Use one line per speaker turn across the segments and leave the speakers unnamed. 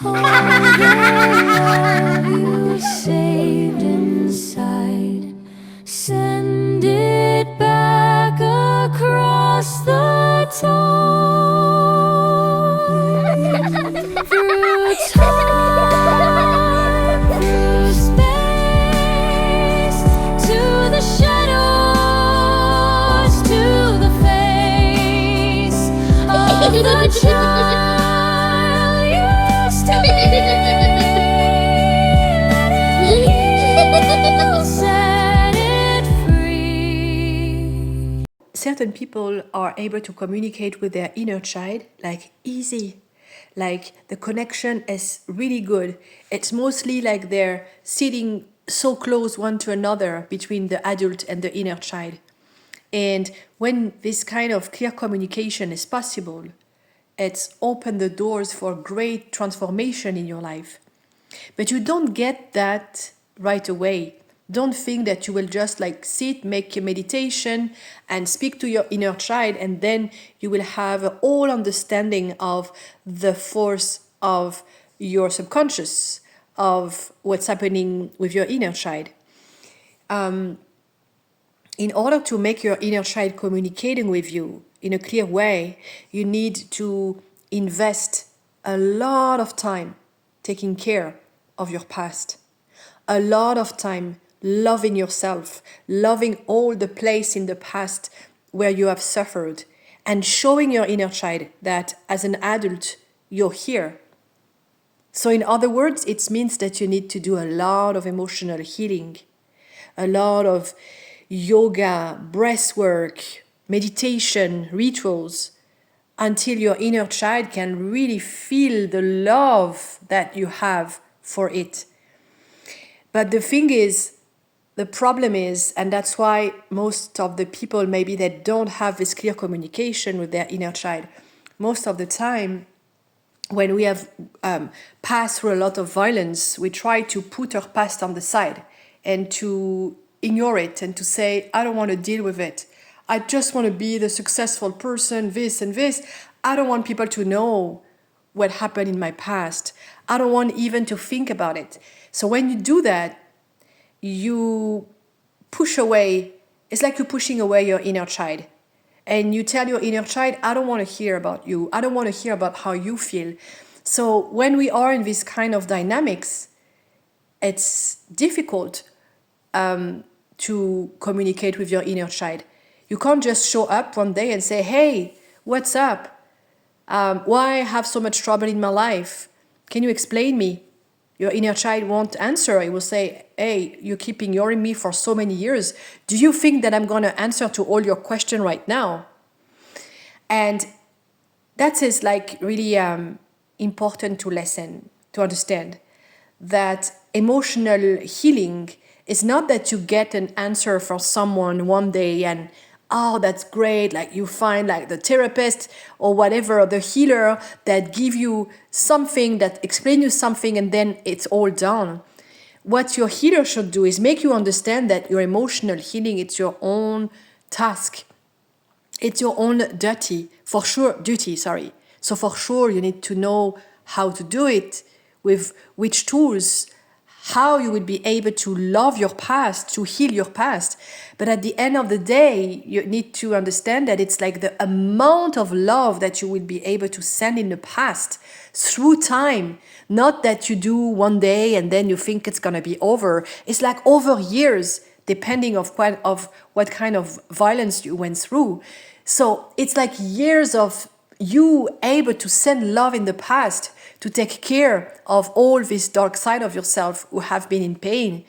All the love you saved inside, send it back across the tide. Through time, through space, to the shadows, to the face of the child used to be. Let it heal, set it free.
Certain people are able to communicate with their inner child like easy, like the connection is really good. It's mostly like they're sitting so close one to another between the adult and the inner child. And when this kind of clear communication is possible, it's opened the doors for great transformation in your life. But you don't get that right away. Don't think that you will just like sit, make a meditation, and speak to your inner child, and then you will have all understanding of the force of your subconscious, of what's happening with your inner child. In order to make your inner child communicating with you in a clear way, you need to invest a lot of time taking care of your past, a lot of time loving yourself, loving all the place in the past where you have suffered, and showing your inner child that as an adult, you're here. So, in other words, it means that you need to do a lot of emotional healing, a lot of yoga, breath work, meditation, rituals, until your inner child can really feel the love that you have for it. But the thing is, the problem is, and that's why most of the people maybe that don't have this clear communication with their inner child, most of the time, when we have passed through a lot of violence, we try to put our past on the side and to ignore it and to say, I don't want to deal with it. I just want to be the successful person, this and this. I don't want people to know what happened in my past. I don't want even to think about it. So when you do that, you push away, it's like you're pushing away your inner child. And you tell your inner child, I don't want to hear about you. I don't want to hear about how you feel. So when we are in this kind of dynamics, it's difficult to communicate with your inner child. You can't just show up one day and say, hey, what's up? Why I have so much trouble in my life? Can you explain me? Your inner child won't answer. It will say, hey, you keep ignoring me for so many years. Do you think that I'm going to answer to all your questions right now? And that is like really important to listen, to understand that emotional healing is not that you get an answer from someone one day and oh, that's great, like you find like the therapist or whatever, the healer that give you something, that explain you something, and then it's all done. What your healer should do is make you understand that your emotional healing, it's your own task. It's your own duty. So for sure you need to know how to do it, with which tools, how you will be able to love your past, to heal your past. But at the end of the day, you need to understand that it's like the amount of love that you will be able to send in the past through time. Not that you do one day and then you think it's going to be over. It's like over years, depending of what kind of violence you went through. So it's like years of you able to send love in the past, to take care of all this dark side of yourself who have been in pain.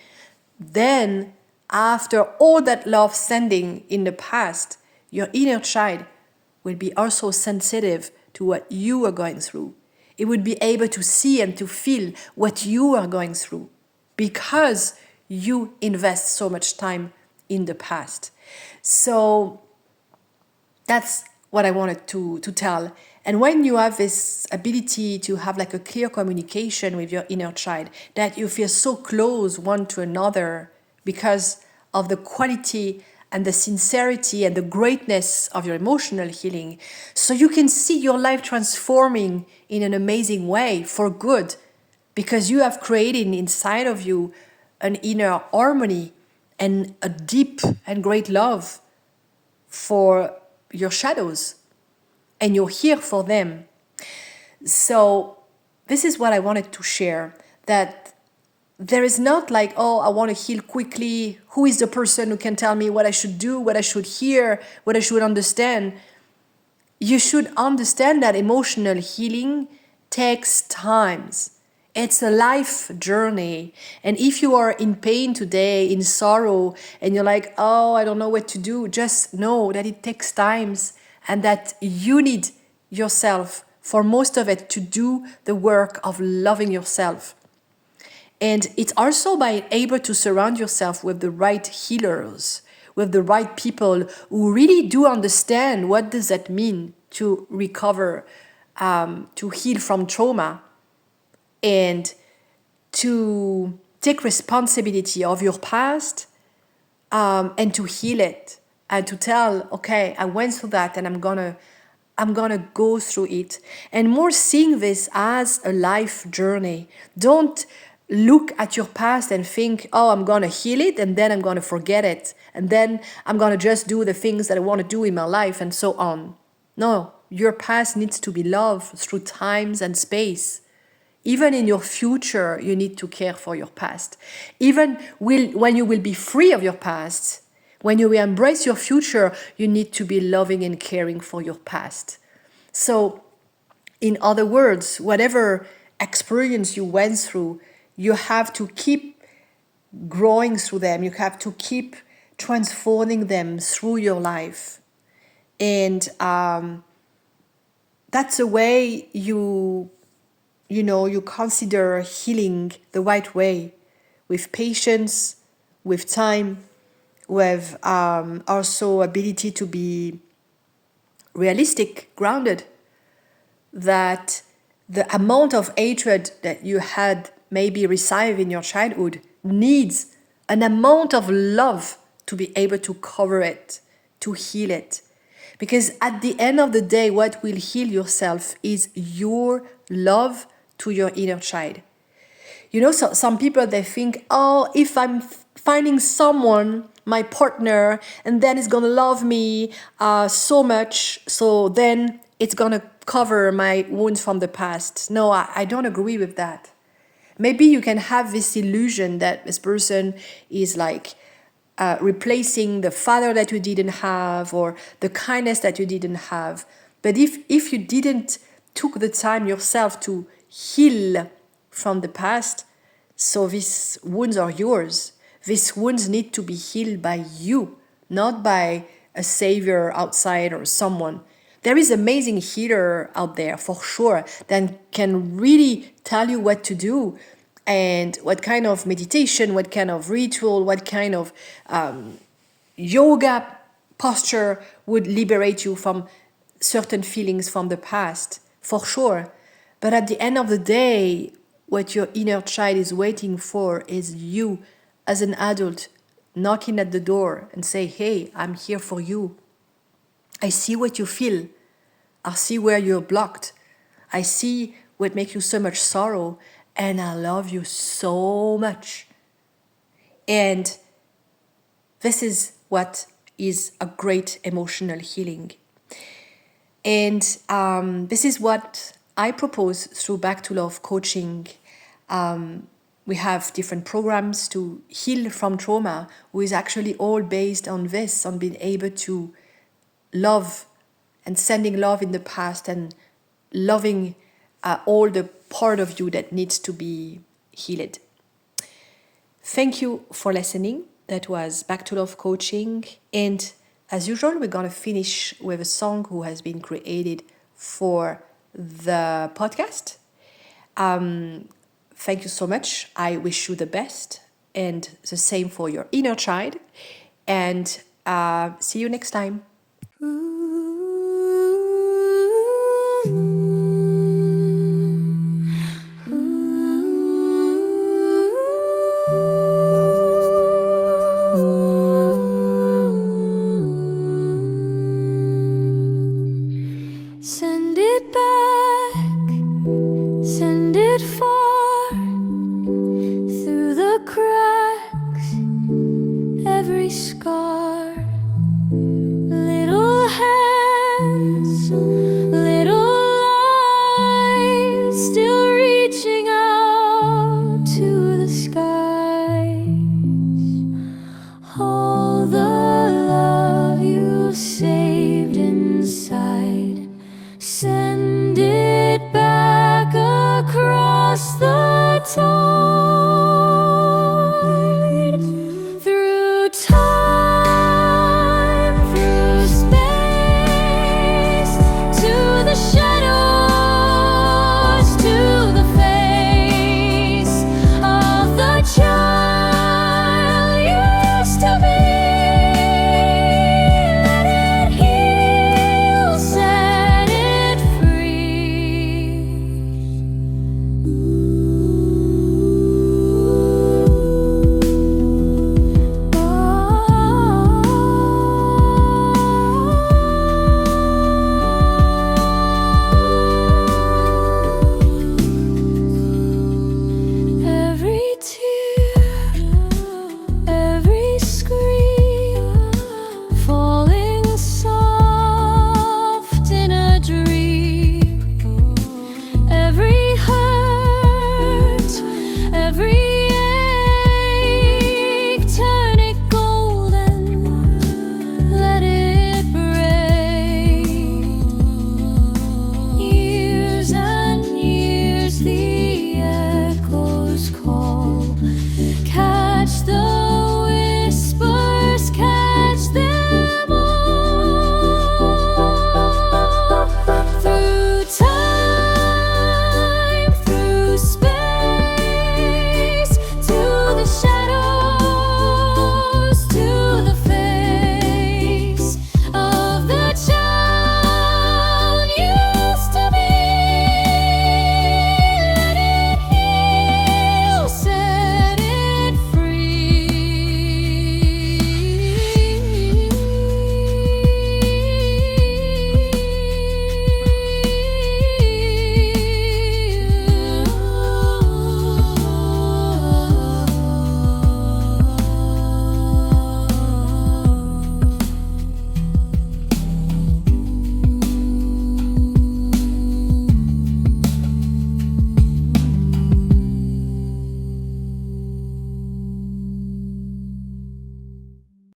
Then, after all that love sending in the past, your inner child will be also sensitive to what you are going through. It would be able to see and to feel what you are going through because you invest so much time in the past. So that's what I wanted to tell. And when you have this ability to have like a clear communication with your inner child, that you feel so close one to another because of the quality and the sincerity and the greatness of your emotional healing, so you can see your life transforming in an amazing way for good, because you have created inside of you an inner harmony and a deep and great love for your shadows, and you're here for them. So this is what I wanted to share, that there is not like, oh, I want to heal quickly. Who is the person who can tell me what I should do, what I should hear, what I should understand? You should understand that emotional healing takes times. It's a life journey. And if you are in pain today, in sorrow, and you're like, oh, I don't know what to do, just know that it takes times and that you need yourself for most of it to do the work of loving yourself. And it's also by able to surround yourself with the right healers, with the right people who really do understand what does that mean to recover, to heal from trauma, and to take responsibility of your past, and to heal it, and to tell, okay, I went through that, and I'm gonna go through it, and more seeing this as a life journey. Don't look at your past and think, oh, I'm gonna heal it and then I'm gonna forget it, and then I'm gonna just do the things that I want to do in my life and so on. No, your past needs to be loved through times and space. Even in your future, you need to care for your past. Even when you will be free of your past, when you will embrace your future, you need to be loving and caring for your past. So, in other words, whatever experience you went through, you have to keep growing through them. You have to keep transforming them through your life. And that's the way you consider healing the right way, with patience, with time, with also ability to be realistic, grounded, that the amount of hatred that you had maybe received in your childhood needs an amount of love to be able to cover it, to heal it. Because at the end of the day, what will heal yourself is your love to your inner child. So some people, they think, oh, if I'm finding someone, my partner, and then it's gonna love me so much, so then it's gonna cover my wounds from the past. No, I don't agree with that. Maybe you can have this illusion that this person is like replacing the father that you didn't have, or the kindness that you didn't have. But if you didn't took the time yourself to heal from the past, so these wounds are yours. These wounds need to be healed by you, not by a savior outside or someone. There is amazing healer out there for sure that can really tell you what to do, and what kind of meditation, what kind of ritual, what kind of yoga posture would liberate you from certain feelings from the past, for sure. But at the end of the day, what your inner child is waiting for is you as an adult knocking at the door and say, hey, I'm here for you. I see what you feel. I see where you're blocked. I see what makes you so much sorrow, and I love you so much. And this is what is a great emotional healing. And this is what I propose through Back to Love coaching. We have different programs to heal from trauma, which is actually all based on this, on being able to love and sending love in the past, and loving all the part of you that needs to be healed. Thank you for listening. That was Back to Love coaching. And as usual, we're going to finish with a song who has been created for the podcast. Thank you so much. I wish you the best, and the same for your inner child. And see you next time.
time